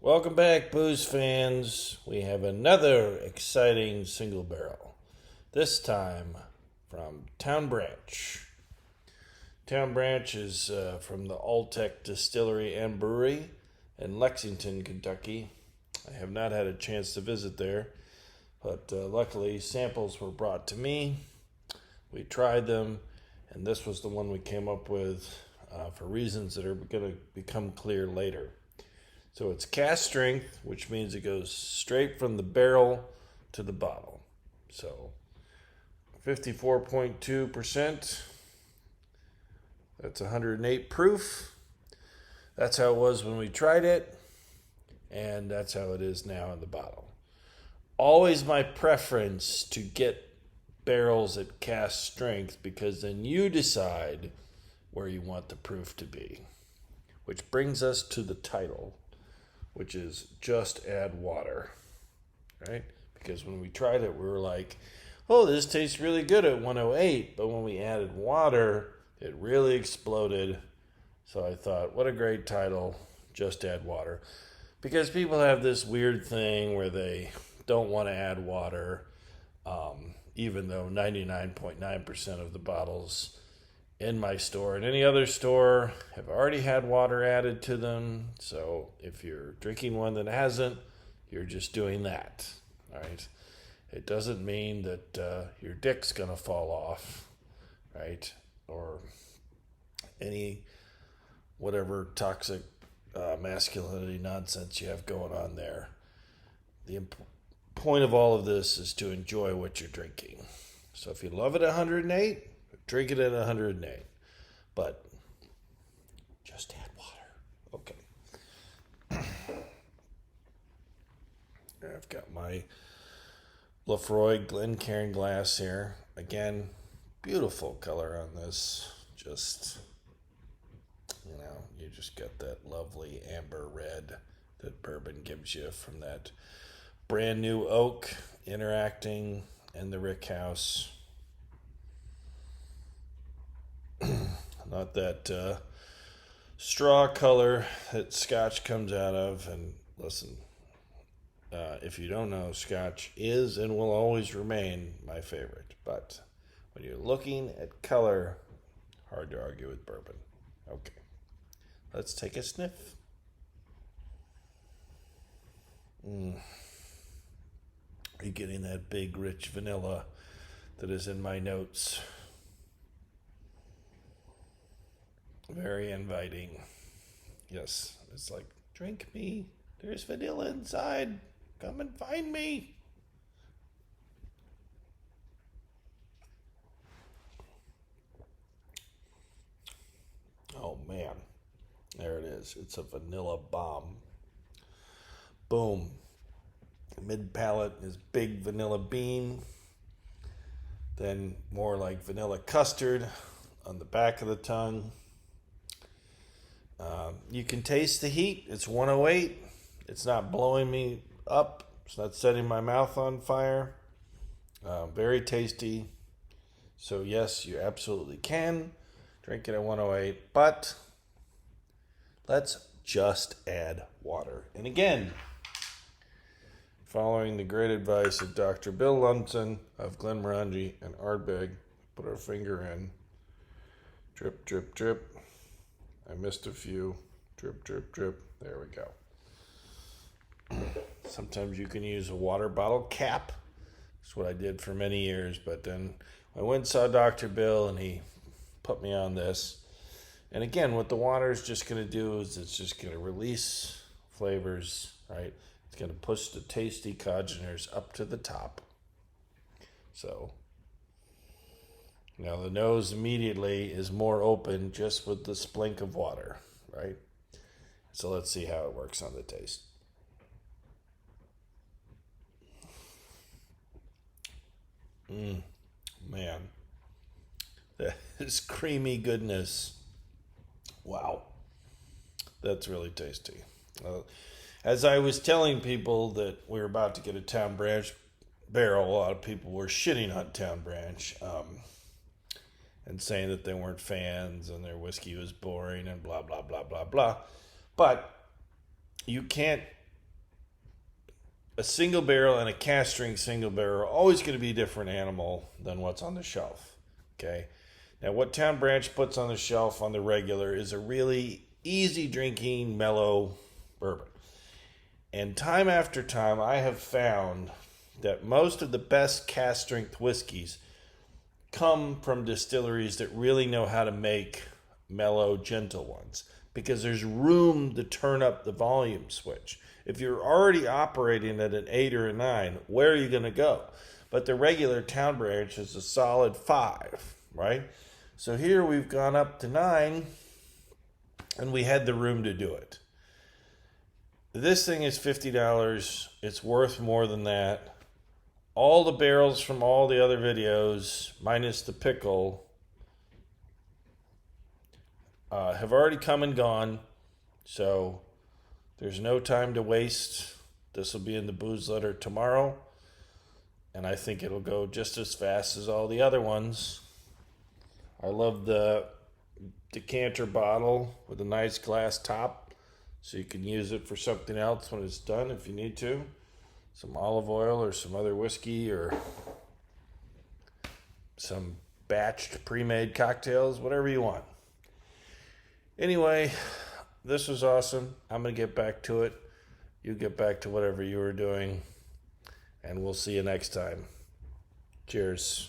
Welcome back, booze fans. We have another exciting single barrel. This time from Town Branch. Town Branch is from the Alltech Distillery and Brewery in Lexington, Kentucky. I have not had a chance to visit there, but luckily samples were brought to me. We tried them, and this was the one we came up with for reasons that are going to become clear later. So it's cask strength, which means it goes straight from the barrel to the bottle. So 54.2%. That's 108 proof. That's how it was when we tried it, and that's how it is now in the bottle. Always my preference to get barrels at cask strength because then you decide where you want the proof to be. Which brings us to the title, which is Just Add Water, right? Because when we tried it, we were like, oh, this tastes really good at 108, but when we added water, it really exploded. So I thought, what a great title, Just Add Water. Because people have this weird thing where they don't want to add water, even though 99.9% of the bottles in my store and any other store have already had water added to them. So if you're drinking one that hasn't, you're just doing that. All right. It doesn't mean that your dick's going to fall off, right? Or any whatever toxic masculinity nonsense you have going on there. The point of all of this is to enjoy what you're drinking. So if you love it at 108, drink it at 108, but just add water. Okay. I've got my Lefroy Glencairn glass here. Again, beautiful color on this. Just, you just get that lovely amber red that bourbon gives you from that brand new oak interacting in the rick house. Not that straw color that Scotch comes out of. And listen, if you don't know, Scotch is and will always remain my favorite. But when you're looking at color, hard to argue with bourbon. Okay, let's take a sniff. Are you getting that big, rich vanilla that is in my notes? Very inviting. Yes, it's like, drink me. There's vanilla inside. Come and find me. Oh, man. There it is. It's a vanilla bomb. Boom. Mid palate is big vanilla bean. Then more like vanilla custard on the back of the tongue. You can taste the heat. It's 108. It's not blowing me up. It's not setting my mouth on fire. Very tasty. So yes, you absolutely can drink it at 108. But let's just add water. And again, following the great advice of Dr. Bill Lunson of Glenmorangie and Ardbeg, put our finger in. Drip, drip, drip. I missed a few. Drip, drip, drip. There we go. Sometimes you can use a water bottle cap. That's what I did for many years. But then I went and saw Dr. Bill, and he put me on this. And again, what the water is just going to do is it's just going to release flavors, right? It's going to push the tasty congeners up to the top. So now the nose immediately is more open just with the splink of water, right? So let's see how it works on the taste. Man, that is creamy goodness. Wow, that's really tasty. As I was telling people that we were about to get a Town Branch barrel, a lot of people were shitting on Town Branch. And saying that they weren't fans and their whiskey was boring and blah, blah, blah, blah, blah. But you can't a single barrel and a cask strength single barrel are always going to be a different animal than what's on the shelf. Okay. Now, what Town Branch puts on the shelf on the regular is a really easy drinking, mellow bourbon. And time after time, I have found that most of the best cask strength whiskeys come from distilleries that really know how to make mellow, gentle ones, because there's room to turn up the volume switch. If you're already operating at an 8 or a 9, where are you going to go? But the regular Town Branch is a solid 5, right? So here we've gone up to 9, and we had the room to do it. This thing is $50. It's worth more than that. All the barrels from all the other videos, minus the pickle, have already come and gone. So there's no time to waste. This will be in the booze letter tomorrow. And I think it'll go just as fast as all the other ones. I love the decanter bottle with a nice glass top, so you can use it for something else when it's done if you need to. Some olive oil or some other whiskey or some batched pre-made cocktails, whatever you want. Anyway, this was awesome. I'm going to get back to it. You get back to whatever you were doing, and we'll see you next time. Cheers.